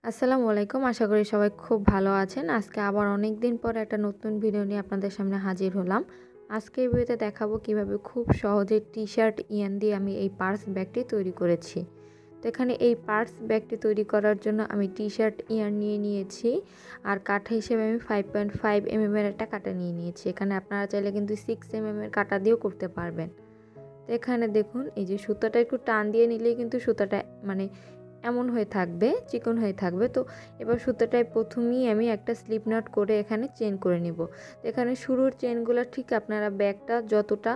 আসসালামু আলাইকুম। আশা করি সবাই খুব ভালো আছেন। আজকে আবার অনেক দিন পর একটা নতুন ভিডিও নিয়ে আপনাদের সামনে হাজির হলাম। আজকে এই ভিডিওতে দেখাবো কিভাবে খুব সহজে টি-শার্ট ইয়ান দিয়ে আমি এই পার্স ব্যাগটি তৈরি করেছি। তো এখানে এই পার্স ব্যাগটি তৈরি করার জন্য আমি টি-শার্ট ইয়ান নিয়ে নিয়েছি আর কাঠা হিসেবে আমি 5.5 mm এর একটা কাটা নিয়ে নিয়েছি। এখানে আপনারা চাইলে কিন্তু 6 mm এর কাটা দিয়েও করতে পারবেন। তো এখানে দেখুন এই যে সুতাটা একটু টান দিয়ে নিলেই কিন্তু সুতাটা মানে এমন হয়ে থাকবে, চিকন হয়ে থাকবে। তো এবার সুতাটায় প্রথমেই আমি একটা স্লিপ নট করে এখানে চেন করে নিব। তো এখানে শুরুর চেনগুলো ঠিক আপনারা ব্যাগটা যতটা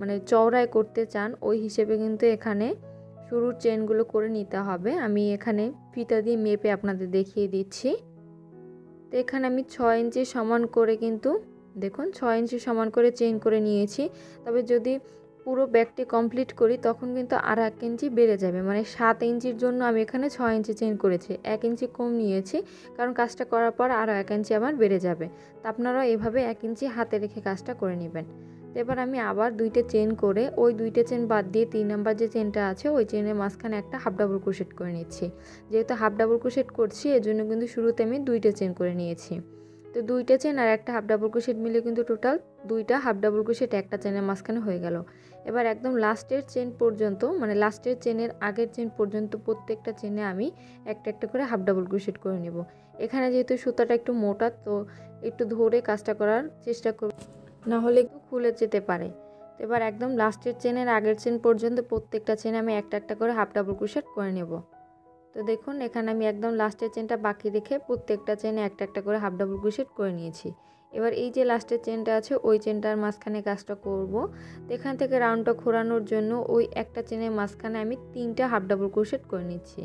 মানে চওড়ায় করতে চান ওই হিসেবে কিন্তু এখানে শুরুর চেনগুলো করে নিতে হবে। আমি এখানে ফিতা দিয়ে মেপে আপনাদের দেখিয়ে দিচ্ছি। তো এখানে আমি 6 ইঞ্চি সমান করে কিন্তু দেখুন 6 ইঞ্চি সমান করে চেন করে নিয়েছি। তবে যদি পুরো ব্যাগটি কমপ্লিট করি তখন কিন্তু আর 1 ইঞ্চি বেড়ে যাবে, মানে 7 ইঞ্চির জন্য আমি এখানে 6 ইঞ্চি চেন করেছি, 1 ইঞ্চি কম নিয়েছি কারণ কাজটা করার পর আরও 1 ইঞ্চি আমার বেড়ে যাবে। তো আপনারাও এভাবে 1 ইঞ্চি হাতে রেখে কাজটা করে নেবেন। তো এবার আমি আবার 2টে চেন করে ওই 2টে চেন বাদ দিয়ে 3 নাম্বার যে চেনটা আছে ওই চেনের মাঝখানে একটা হাফ ডাবল ক্রোশেট করে নিচ্ছি। যেহেতু হাফ ডাবল ক্রোশেট করছি এজন্য কিন্তু শুরুতে আমি 2টে চেন করে নিয়েছি। তো 2টে চেন আর একটা হাফ ডাবল ক্রোশেট মিলে কিন্তু টোটাল 2টা হাফ ডাবল ক্রোশেট একটা চেনের মাঝখানে হয়ে গেল। এবার একদম লাস্টের চেন পর্যন্ত মানে লাস্টের চেনের আগের চেন পর্যন্ত প্রত্যেকটা চেনে আমি একটা একটা করে হাফ ডাবল ক্রোশেট করে নেব। এখানে যেহেতু সুতাটা একটু মোটা তো একটু ধরে কাজটা করার চেষ্টা করব, না হলে একটু খুলে যেতে পারে। তো এবার একদম লাস্টের চেনের আগের চেন পর্যন্ত প্রত্যেকটা চেনে আমি একটা একটা করে হাফ ডাবল ক্রোশেট করে নেব। তো দেখুন এখানে আমি একদম লাস্টের চেনটা বাকি রেখে প্রত্যেকটা চেনে একটা একটা করে হাফ ডাবল ক্রোশেট করে নিয়েছি। এবার এই যে লাস্টের চেনটা আছে ওই চেনটার মাঝখানে কাজটা করব। তো এখান থেকে রাউন্ডটা ঘোরানোর জন্য ওই একটা চেনের মাঝখানে আমি 3টা হাফ ডাবল ক্রোশেট করে নিচ্ছি।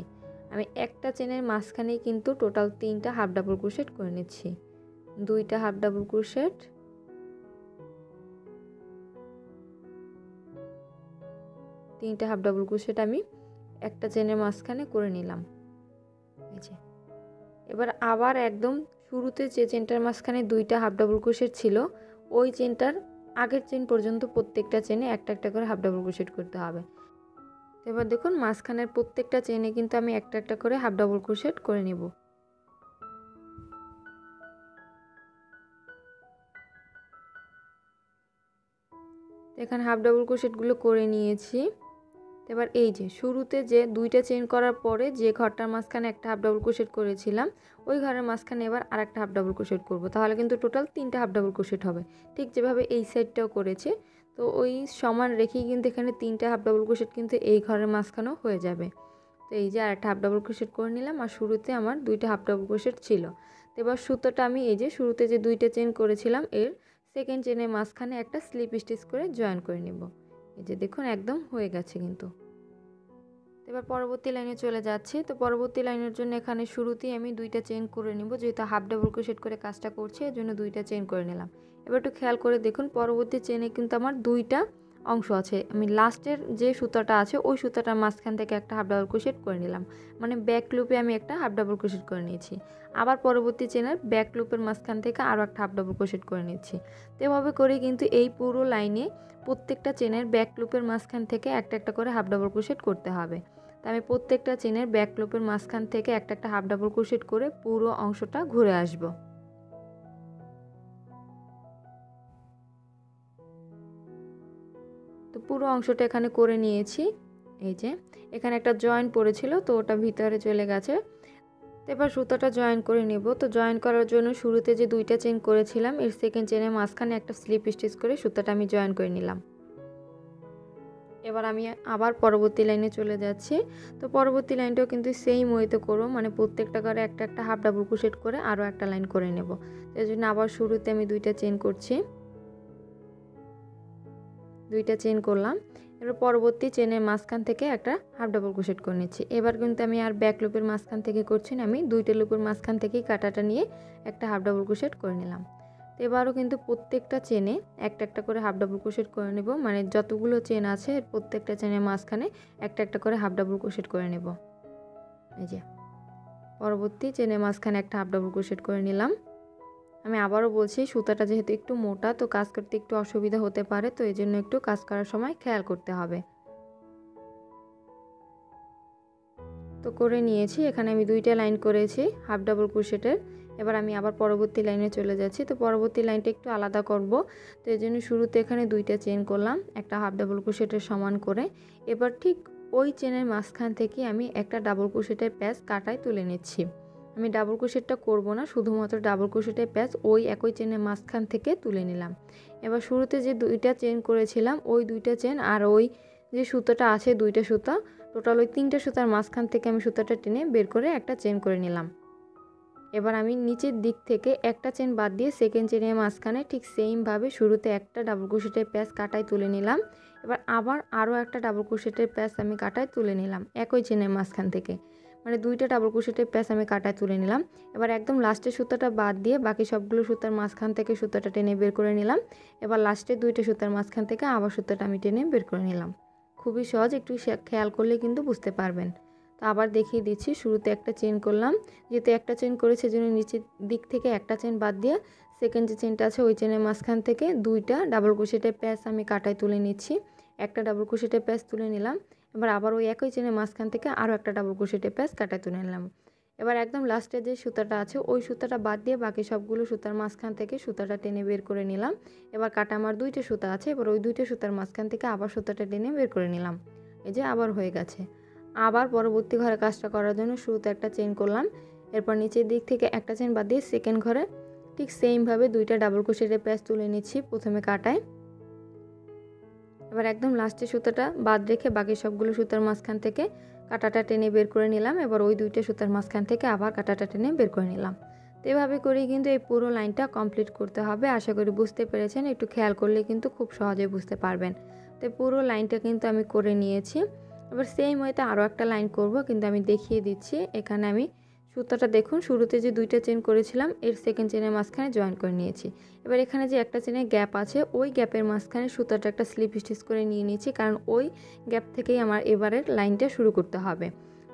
আমি একটা চেনের মাঝখানেই কিন্তু টোটাল 3টা হাফ ডাবল ক্রোশেট করে নিচ্ছি। 2টা হাফ ডাবল ক্রোশেট, 3টা হাফ ডাবল ক্রোশেট আমি একটা চেনের মাঝখানে করে নিলাম। এই যে এবার আবার একদম শুরুতে যে চেনটার মাঝখানে 2টা হাফ ডাবল ক্রোশেট ছিল ওই চেনটার আগের চেন পর্যন্ত প্রত্যেকটা চেনে একটা একটা করে হাফ ডাবল ক্রোশেট করতে হবে। এবার দেখুন মাঝখানের প্রত্যেকটা চেনে কিন্তু আমি একটা একটা করে হাফ ডাবল ক্রোশেট করে নেব। এখানে হাফ ডাবল ক্রোশেটগুলো করে নিয়েছি। এবার এই যে শুরুতে যে 2টা চেন করার পরে যে ঘরটার মাঝখানে একটা হাফ ডাবল ক্রোশেট করেছিলাম ওই ঘরের মাঝখানে এবার আরেকটা হাফ ডাবল ক্রোশেট করব, তাহলে কিন্তু টোটাল 3টা হাফ ডাবল ক্রোশেট হবে। ঠিক যেভাবে এই সাইডটাও করেছে তো ওই সমান রেখেই কিন্তু এখানে 3টা হাফ ডাবল ক্রোশেট কিন্তু এই ঘরের মাঝখানেও হয়ে যাবে। তো এই যে আরেকটা হাফ ডাবল ক্রোশেট করে নিলাম আর শুরুতে আমার 2টা হাফ ডাবল ক্রোশেট ছিল। তো এবার সুতোটা আমি এই যে শুরুতে যে 2টা চেন করেছিলাম এর সেকেন্ড চেনের মাঝখানে একটা স্লিপ স্টিচ করে জয়েন করে নেব। এই যে দেখুন একদম হয়ে গেছে কিন্তু। এবার পরবর্তী লাইনে চলে যাচ্ছি। তো পরবর্তী লাইনের জন্য এখানে শুরুতেই আমি 2টা চেন করে নিব, যেহেতু হাফ ডাবল ক্রোশেট করে কাজটা করছি এর জন্য 2টা চেন করে নিলাম। এবার একটু খেয়াল করে দেখুন পরবর্তী চেনে কিন্তু আমার 2টা অংশ আছে। আমি লাস্টের যে সুতাটা আছে ওই সুতাটার মাঝখান থেকে একটা হাফ ডাবল ক্রোশেট করে নিলাম, মানে ব্যাক লুপে আমি একটা হাফ ডাবল ক্রোশেট করে নিয়েছি। আবার পরবর্তী চেনের ব্যাক লুপের মাঝখান থেকে আরও একটা হাফ ডাবল ক্রোশেট করে নিচ্ছি। তো এভাবে করে কিন্তু এই পুরো লাইনে প্রত্যেকটা চেনের ব্যাক লুপের মাঝখান থেকে একটা একটা করে হাফ ডাবল ক্রোশেট করতে হবে। তো আমি প্রত্যেকটা চেনের ব্যাক লুপের মাঝখান থেকে একটা একটা হাফ ডাবল ক্রোশেট করে পুরো অংশটা ঘুরে আসব। তো পুরো অংশটা এখানে করে নিয়েছি। এই যে এখানে একটা জয়েন পড়েছিল তো ওটা ভিতরে চলে গেছে। তো এবার সুতোটা জয়েন করে নেব। তো জয়েন করার জন্য শুরুতে যে 2টা চেন করেছিলাম এর সেকেন্ড চেনের মাঝখানে একটা স্লিপ স্টিচ করে সুতোটা আমি জয়েন করে নিলাম। এবার আমি আবার পরবর্তী লাইনে চলে যাচ্ছি। তো পরবর্তী লাইনটাও কিন্তু সেম ওয়েতে করব, মানে প্রত্যেকটা ঘরে একটা একটা হাফ ডাবল ক্রোশেট করে আরও একটা লাইন করে নেব। এর জন্য আবার শুরুতে আমি 2টা চেন করছি, 2টা চেন করলাম। এবার পরবর্তী চেনের মাঝখান থেকে একটা হাফ ডাবল ক্রোশেট করে নিচ্ছি। এবার কিন্তু আমি আর ব্যাক লুপের মাঝখান থেকে করছি না, আমি 2টা লুপের মাঝখান থেকেই কাটাটা নিয়ে একটা হাফ ডাবল ক্রোশেট করে নিলাম। তো এবারও কিন্তু প্রত্যেকটা চেনে একটা একটা করে হাফ ডাবল ক্রোশেট করে নেব, মানে যতগুলো চেন আছে প্রত্যেকটা চেনের মাঝখানে একটা একটা করে হাফ ডাবল ক্রোশেট করে নেব। এই যে পরবর্তী চেনের মাঝখানে একটা হাফ ডাবল ক্রোশেট করে নিলাম। আমি আবারও বলছি সুতাটা যেহেতু একটু মোটা তো কাজ করতে একটু অসুবিধা হতে পারে, তো এই জন্য একটু কাজ করার সময় খেয়াল করতে হবে। তো করে নিয়েছি। এখানে আমি 2টা লাইন করেছি হাফ ডাবল ক্রোশেটের। এবার আমি আবার পরবর্তী লাইনে চলে যাচ্ছি। তো পরবর্তী লাইনটা একটু আলাদা করব, তো এই জন্য শুরুতে এখানে 2টা চেন করলাম একটা হাফ ডাবল ক্রোশেটের সমান করে। এবার ঠিক ওই চেনের মাঝখান থেকে আমি একটা ডাবল ক্রোশেটের প্যাচ কাটায় তুলে নিচ্ছি। আমি ডাবল ক্রোশেটটা করব না, শুধুমাত্র ডাবল ক্রোশেটের প্যাচ ওই একই চেনের মাঝখান থেকে তুলে নিলাম। এবার শুরুতে যে 2টা চেন করেছিলাম ওই 2টা চেন আর ওই যে সুতোটা আছে 2টা সুতা, টোটাল ওই 3টে সুতার মাঝখান থেকে আমি সুতাটা টেনে বের করে একটা চেন করে নিলাম। এবার আমি নিচের দিক থেকে একটা চেন বাদ দিয়ে সেকেন্ড চেনের মাঝখানে ঠিক সেমভাবে শুরুতে একটা ডাবল ক্রোশেটের প্যাচ কাটায় তুলে নিলাম। এবার আবার আরও একটা ডাবল ক্রোশেটের প্যাচ আমি কাটায় তুলে নিলাম একই চেনের মাঝখান থেকে, মানে 2টা ডাবল ক্রোশেটের প্যাচ আমি কাটায় তুলে নিলাম। এবার একদম লাস্টের সুতাটা বাদ দিয়ে বাকি সবগুলো সুতার মাঝখান থেকে সুতাটা টেনে বের করে নিলাম। এবার লাস্টের 2টা সুতার মাঝখান থেকে আবার সুতাটা আমি টেনে বের করে নিলাম। খুবই সহজ, একটু খেয়াল করলে কিন্তু বুঝতে পারবেন। তো আবার দেখিয়ে দিচ্ছি, শুরুতে একটা চেন করলাম, যেহেতু একটা চেন করেছে সেজন্য নিচের দিক থেকে একটা চেন বাদ দিয়ে সেকেন্ড যে চেনটা আছে ওই চেনের মাঝখান থেকে 2টা ডাবল ক্রোশেটের প্যাচ আমি কাটায় তুলে নিচ্ছি। একটা ডাবল ক্রোশেটের প্যাচ তুলে নিলাম। এবার আবার ওই একই চেনের মাঝখান থেকে আরও একটা ডাবল ক্রোশেটের প্যাচ কাটায় তুলে নিলাম। এবার একদম লাস্টে যে সুতাটা আছে ওই সুতাটা বাদ দিয়ে বাকি সবগুলো সুতার মাঝখান থেকে সুতাটা টেনে বের করে নিলাম। এবার কাটা আমার 2টা সুতা আছে, এবার ওই 2টা সুতার মাঝখান থেকে আবার সুতাটা টেনে বের করে নিলাম। এই যে আবার হয়ে গেছে। আবার পরবর্তী ঘরে কাজটা করার জন্য শুরুতে একটা চেন করলাম, এরপর নিচের দিক থেকে একটা চেন বাদ দিয়ে সেকেন্ড ঘরে ঠিক সেমভাবে 2টা ডাবল ক্রোশেটের প্যাচ তুলে নিচ্ছি প্রথমে কাটায়। এবার একদম লাস্টের সুতাটা বাদ রেখে বাকি সবগুলো সুতার মাঝখান থেকে কাটাটা টেনে বের করে নিলাম। এবার ওই 2টা সুতার মাঝখান থেকে আবার কাটাটা টেনে বের করে নিলাম। তো এভাবে করেই কিন্তু এই পুরো লাইনটা কমপ্লিট করতে হবে। আশা করি বুঝতে পেরেছেন, একটু খেয়াল করলে কিন্তু খুব সহজে বুঝতে পারবেন। তো পুরো লাইনটা কিন্তু আমি করে নিয়েছি। এবার সেম ওয়েতে আরও একটা লাইন করব, কিন্তু আমি দেখিয়ে দিচ্ছি। এখানে আমি সুতাটা দেখুন, শুরুতে যে 2টা চেন করেছিলাম এর সেকেন্ড চেনের মাঝখানে জয়েন করে নিয়েছি। এবার এখানে যে একটা চেনের গ্যাপ আছে ওই গ্যাপের মাঝখানে সুতাটা একটা স্লিপ স্টিচ করে নিয়ে নিয়েছি, কারণ ওই গ্যাপ থেকেই আমার এবারের লাইনটা শুরু করতে হবে।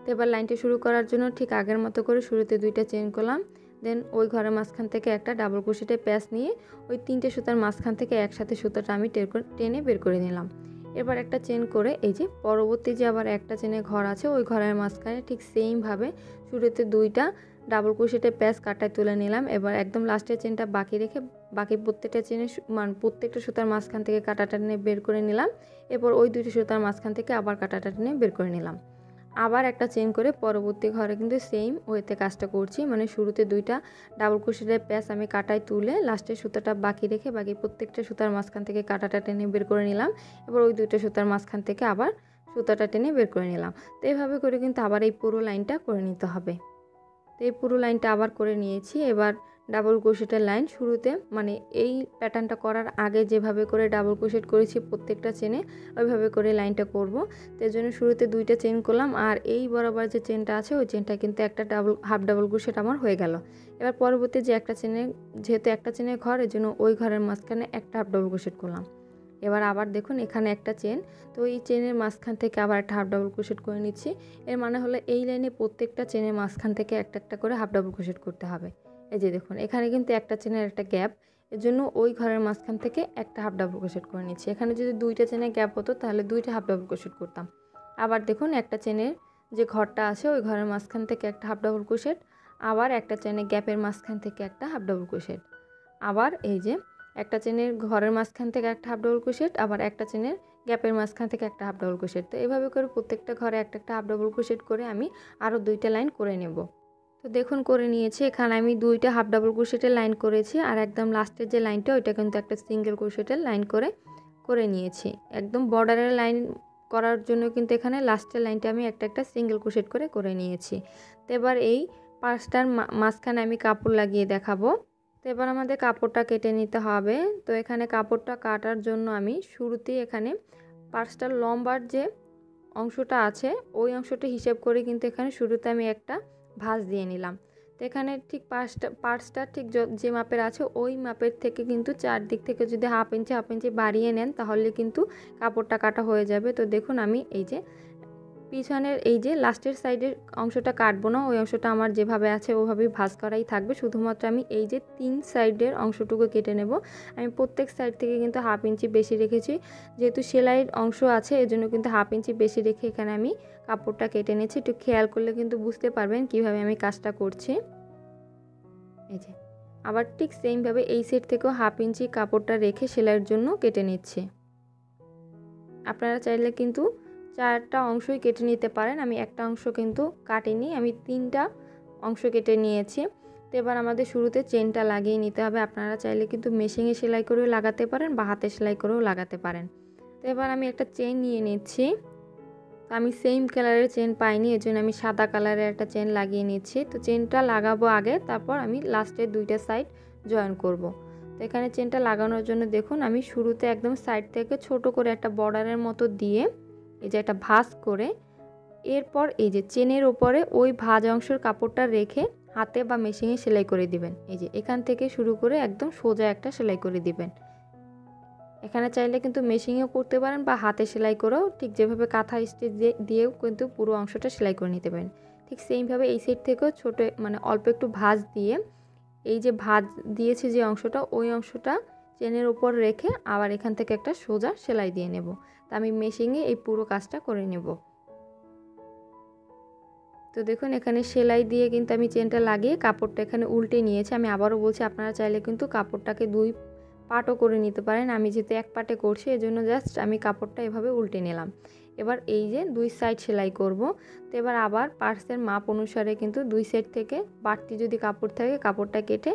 তো এবার লাইনটা শুরু করার জন্য ঠিক আগের মতো করে শুরুতে 2টা চেন করলাম, দেন ওই ঘরের মাঝখান থেকে একটা ডাবল ক্রোশেটের প্যাচ নিয়ে ওই 3টে সুতার মাঝখান থেকে একসাথে সুতাটা আমি টেনে বের করে নিলাম। এবার একটা চেন করে এই যে পরবর্তী যে আবার একটা চেনের ঘর আছে ওই ঘরের মাঝখানে ঠিক সেমভাবে শুরুতে 2টা ডাবল ক্রোশেটের প্যাচ কাটায় তুলে নিলাম। এবার একদম লাস্টের চেনটা বাকি রেখে বাকি প্রত্যেকটা চেনের প্রত্যেকটা সুতার মাঝখান থেকে কাটাটা টেনে বের করে নিলাম। এরপর ওই 2টি সুতার মাঝখান থেকে আবার কাটাটা টেনে বের করে নিলাম। আবার একটা চেন করে পরবর্তী ঘরে কিন্তু সেম ওয়েতে কাজটা করছি, মানে শুরুতে 2টা ডাবল ক্রোশেটের প্যাচ আমি কাটায় তুলে লাস্টের সুতাটা বাকি রেখে বাকি প্রত্যেকটা সুতার মাঝখান থেকে কাটাটা টেনে বের করে নিলাম। এবার ওই 2টা সুতার মাঝখান থেকে আবার সুতাটা টেনে বের করে নিলাম। তো এইভাবে করে কিন্তু আবার এই পুরো লাইনটা করে নিতে হবে। তো এই পুরো লাইনটা আবার করে নিয়েছি। এবার ডাবল ক্রোশেটের লাইন শুরুতে, মানে এই প্যাটার্নটা করার আগে যেভাবে করে ডাবল ক্রোশেট করেছি প্রত্যেকটা চেনে ওইভাবে করে লাইনটা করব। তো এর জন্য শুরুতে 2টা চেন করলাম, আর এই বরাবর যে চেনটা আছে ওই চেনটা কিন্তু একটা হাফ ডাবল ক্রোশেট আমার হয়ে গেল। এবার পরবর্তী যে একটা চেনে, যেহেতু একটা চেনের ঘর এর জন্য ওই ঘরের মাঝখানে একটা হাফ ডাবল ক্রোশেট করলাম। এবার আবার দেখুন এখানে একটা চেন, তো এই চেনের মাঝখান থেকে আবার একটা হাফ ডাবল ক্রোশেট করে নিচ্ছি। এর মানে হলো এই লাইনে প্রত্যেকটা চেনের মাঝখান থেকে একটা একটা করে হাফ ডাবল ক্রোশেট করতে হবে। এই যে দেখুন এখানে কিন্তু একটা চেনের একটা গ্যাপ, এর জন্য ওই ঘরের মাঝখান থেকে একটা হাফ ডাবল ক্রোশেট করে নিচ্ছি। এখানে যদি 2টা চেনের গ্যাপ হতো তাহলে 2টা হাফ ডাবল ক্রোশেট করতাম। আবার দেখুন একটা চেনের যে ঘরটা আছে ওই ঘরের মাঝখান থেকে একটা হাফ ডাবল ক্রোশেট, আবার একটা চেনের গ্যাপের মাঝখান থেকে একটা হাফ ডাবল ক্রোশেট, আবার এই যে একটা চেনের ঘরের মাঝখান থেকে একটা হাফ ডাবল ক্রোশেট, আবার একটা চেনের গ্যাপের মাঝখান থেকে একটা হাফ ডাবল ক্রোশেট। তো এভাবে করে প্রত্যেকটা ঘরে একটা একটা হাফ ডাবল ক্রোশেট করে আমি আরও 2টা লাইন করে নেব। তো দেখুন করে নিয়েছি। এখানে আমি 2টা হাফ ডাবল ক্রোশেটের লাইন করেছি, আর একদম লাস্টের যে লাইনটা ওইটা কিন্তু একটা সিঙ্গেল ক্রোশেটের লাইন করে নিয়েছি। একদম বর্ডারের লাইন করার জন্য কিন্তু এখানে লাস্টের লাইনটা আমি একটা একটা সিঙ্গেল ক্রোশেট করে নিয়েছি। তো এবার এই পাঁচটার মাঝখানে আমি কাপড় লাগিয়ে দেখাবো। তো এবার আমাদের কাপড়টা কেটে নিতে হবে। তো এখানে কাপড়টা কাটার জন্য আমি শুরুতেই এখানে পাঁচটার লম্বার যে অংশটা আছে ওই অংশটা হিসেব করে কিন্তু এখানে শুরুতে আমি একটা ভাঁজ দিয়ে নিলাম। তো এখানে ঠিক পার্টসটা ঠিক যে মাপের আছে ওই মাপের থেকে কিন্তু চারদিক থেকে যদি হাফ ইঞ্চি বাড়িয়ে নেন তাহলে কিন্তু কাপড়টা কাটা হয়ে যাবে। তো দেখুন আমি এই যে পিছনের এই যে লাস্টের সাইডের অংশটা কাটবো না, ওই অংশটা আমার যেভাবে আছে ওভাবেই ভাঁজ করাই থাকবে। শুধুমাত্র আমি এই যে 3 সাইডের অংশটুকু কেটে নেব। আমি প্রত্যেক সাইড থেকে কিন্তু হাফ ইঞ্চি বেশি রেখেছি, যেহেতু সেলাইয়ের অংশ আছে এজন্য কিন্তু হাফ ইঞ্চি বেশি রেখে এখানে আমি কাপড়টা কেটে নিচ্ছি। একটু খেয়াল করলে কিন্তু বুঝতে পারবেন কিভাবে আমি কাজটা করছি। এই যে আবার ঠিক সেমভাবে এই সাইড থেকেও 1/2 ইঞ্চি কাপড়টা রেখে সেলাইয়ের জন্য কেটে নিচ্ছি। আপনারা চাইলে কিন্তু 4টা অংশই কেটে নিতে পারেন। আমি একটা অংশ কিন্তু কাটিনি, আমি 3টা অংশ কেটে নিয়েছি। তো এবার আমাদের শুরুতে চেনটা লাগিয়ে নিতে হবে। আপনারা চাইলে কিন্তু মেশিনে সেলাই করেও লাগাতে পারেন বা হাতে সেলাই করেও লাগাতে পারেন। তো এবার আমি একটা চেন নিয়ে নিচ্ছি। তো আমি সেম কালারের চেন পাইনি, এজন্য আমি সাদা কালারের একটা চেন লাগিয়ে নিচ্ছি। তো চেনটা লাগাবো আগে, তারপর আমি লাস্টের 2টা সাইড জয়েন করব। তো এখানে চেনটা লাগানোর জন্য দেখুন আমি শুরুতে একদম সাইড থেকে ছোট করে একটা বর্ডারের মতো দিয়ে এই যে একটা ভাঁজ করে, এরপর এই যে চেনের উপরে ওই ভাঁজ অংশের কাপড়টা রেখে হাতে বা মেশিনে সেলাই করে দিবেন। এই যে এখান থেকে শুরু করে একদম সোজা একটা সেলাই করে দিবেন। এখানে চাইলে কিন্তু মেশিনেও করতে পারেন বা হাতে সেলাই করেও ঠিক যেভাবে কাঁথা স্টিচ দিয়েও কিন্তু পুরো অংশটা সেলাই করে নিতে পারেন। ঠিক সেইভাবে এই সাইড থেকেও ছোট মানে অল্প একটু ভাঁজ দিয়ে এই যে ভাঁজ দিয়েছে যে অংশটা, ওই অংশটা চেনের উপর রেখে আবার এখান থেকে একটা সোজা সেলাই দিয়ে নেব। তা আমি মেশিনে এই পুরো কাজটা করে নেব। তো দেখুন এখানে সেলাই দিয়ে কিন্তু আমি চেনটা লাগিয়ে কাপড়টা এখানে উল্টে নিয়েছি। আমি আবারও বলছি আপনারা চাইলে কিন্তু কাপড়টাকে 2 পাটও করে নিতে পারেন। আমি যেহেতু এক পাটে করছি এজন্য জাস্ট আমি কাপড়টা এভাবে উল্টে নিলাম। এবার এই যে 2 সাইড সেলাই করব। তো এবার আবার পার্সের মাপ অনুসারে কিন্তু 2 সাইড থেকে বাড়তি যদি কাপড় থাকে কাপড়টা কেটে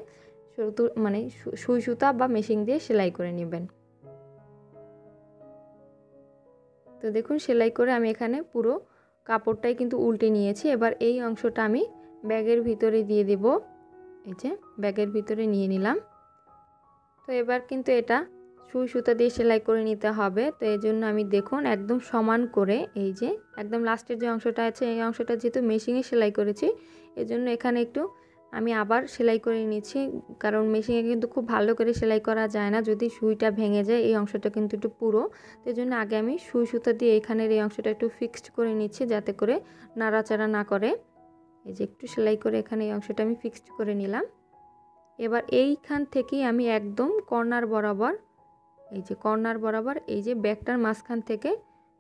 মানে সুই সুতা বা মেশিন দিয়ে সেলাই করে নেবেন। তো দেখুন সেলাই করে আমি এখানে পুরো কাপড়টাই কিন্তু উল্টে নিয়েছি। এবার এই অংশটা আমি ব্যাগের ভিতরে দিয়ে দেব। এই যে ব্যাগের ভিতরে নিয়ে নিলাম। তো এবার কিন্তু এটা সুই সুতা দিয়ে সেলাই করে নিতে হবে। তো এই জন্য আমি দেখুন একদম সমান করে এই যে একদম লাস্টের যে অংশটা আছে এই অংশটা যেহেতু মেশিনে সেলাই করেছি এজন্য এখানে একটু আমি আবার সেলাই করে নিচ্ছি, কারণ মেশিনে কিন্তু খুব ভালো করে সেলাই করা যায় না, যদি সুইটা ভেঙে যায় এই অংশটা কিন্তু একটু পুরো। তো এই জন্য আগে আমি সুই সুতা দিয়ে এখানের এই অংশটা একটু ফিক্সড করে নিচ্ছি যাতে করে নাড়াচাড়া না করে। এই যে একটু সেলাই করে এখানে এই অংশটা আমি ফিক্সড করে নিলাম। এবার এইখান থেকেই আমি একদম কর্নার বরাবর এই যে কর্নার বরাবর এই যে ব্যাগটার মাঝখান থেকে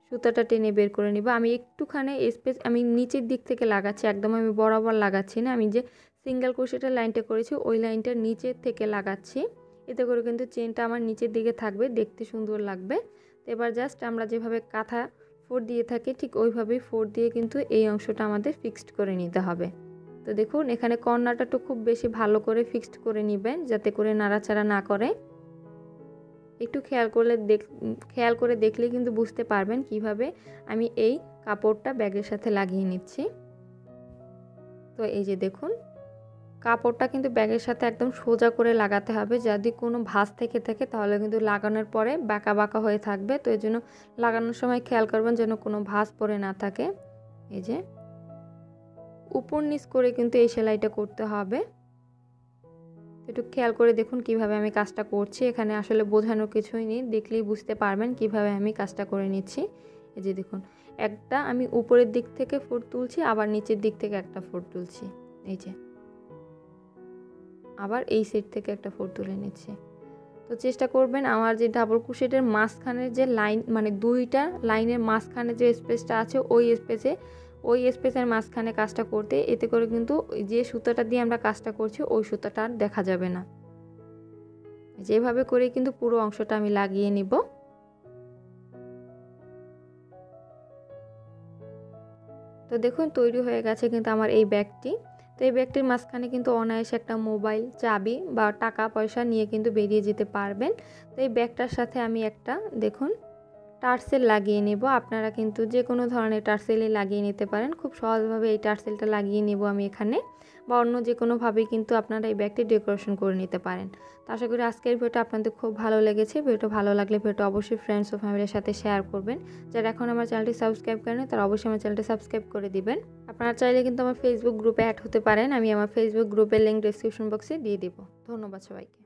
সুতাটা টেনে বের করে নিব। আমি একটুখানি স্পেস আমি নিচের দিক থেকে লাগাচ্ছি, একদম আমি বরাবর লাগাচ্ছি না। আমি যে সিঙ্গেল ক্রোশেটের লাইনটা করেছি ওই লাইনটার নিচের থেকে লাগাচ্ছি, এতে করে কিন্তু চেনটা আমার নিচের দিকে থাকবে, দেখতে সুন্দর লাগবে। তো এবার জাস্ট আমরা যেভাবে কাঁথা ফোর দিয়ে থাকি ঠিক ওইভাবেই ফোর দিয়ে কিন্তু এই অংশটা আমাদের ফিক্সড করে নিতে হবে। তো দেখুন এখানে কর্নারটা একটু খুব বেশি ভালো করে ফিক্সড করে নেবেন যাতে করে নাড়াচাড়া না করে। একটু খেয়াল করে দেখলে কিন্তু বুঝতে পারবেন কিভাবে আমি এই কাপড়টা ব্যাগের সাথে লাগিয়ে নিচ্ছি। তো এই যে দেখুন কাপড়টা কিন্তু ব্যাগের সাথে একদম সোজা করে লাগাতে হবে, যদি কোনো ভাঁজ থেকে থাকে তাহলে কিন্তু লাগানোর পরে বাঁকা বাঁকা হয়ে থাকবে। তো এই জন্য লাগানোর সময় খেয়াল করবেন যেন কোনো ভাঁজ পড়ে না থাকে। এই যে উপর নিচ করে কিন্তু এই সেলাইটা করতে হবে। একটু খেয়াল করে দেখুন কিভাবে আমি কাজটা করছি, এখানে আসলে বোঝানোর কিছুই নেই, দেখলেই বুঝতে পারবেন কিভাবে আমি কাজটা করে নিচ্ছি। এই যে দেখুন একটা আমি উপরের দিক থেকে ফোর তুলছি, আবার নিচের দিক থেকে একটা ফোর তুলছি, এই যে আবার এই সাইড থেকে একটা ফোর তুলে নিচ্ছি। তো চেষ্টা করবেন আমার যে ডাবল ক্রোশেটের মাঝখানের যে লাইন মানে 2টা লাইনের মাঝখানে যে স্পেসটা আছে ওই স্পেসের মাঝখানে কাজটা করতে, এতে করে কিন্তু যে সুতাটা দিয়ে আমরা কাজটা করছি ওই সুতাটা আর দেখা যাবে না। যেভাবে করে কিন্তু পুরো অংশটা আমি লাগিয়ে নিব। তো দেখুন তৈরি হয়ে গেছে কিন্তু আমার এই ব্যাগটি। তো এই ব্যাগটির মাঝখানে কিন্তু অনায়াসে একটা মোবাইল, চাবি বা টাকা পয়সা নিয়ে কিন্তু বেরিয়ে যেতে পারবেন। তো এই ব্যাগটার সাথে আমি একটা দেখুন টার্সেল লাগিয়ে নেব। আপনারা কিন্তু যে কোনো ধরনের টার্সেলই লাগিয়ে নিতে পারেন, খুব সহজভাবে এই টার্সেলটা লাগিয়ে নেব আমি এখানে, বা অন্য যে কোনোভাবেই কিন্তু আপনারা এই ব্যাগটি ডেকোরেশন করে নিতে পারেন। তো আশা করি আজকের ভিডিওটা আপনাদের খুব ভালো লেগেছে। ভিডিওটা ভালো লাগলে ভিডিওটা অবশ্যই ফ্রেন্ডস ও ফ্যামিলির সাথে শেয়ার করবেন। যারা এখন আমার চ্যানেলটি সাবস্ক্রাইব করেন তারা অবশ্যই আমার চ্যানেলটি সাবস্ক্রাইব করে দিবেন। আপনারা চাইলে কিন্তু আমার ফেসবুক গ্রুপে অ্যাড হতে পারেন, আমি আমার ফেসবুক গ্রুপের লিঙ্ক ডেসক্রিপশন বক্সে দিয়ে দেব। ধন্যবাদ সবাইকে।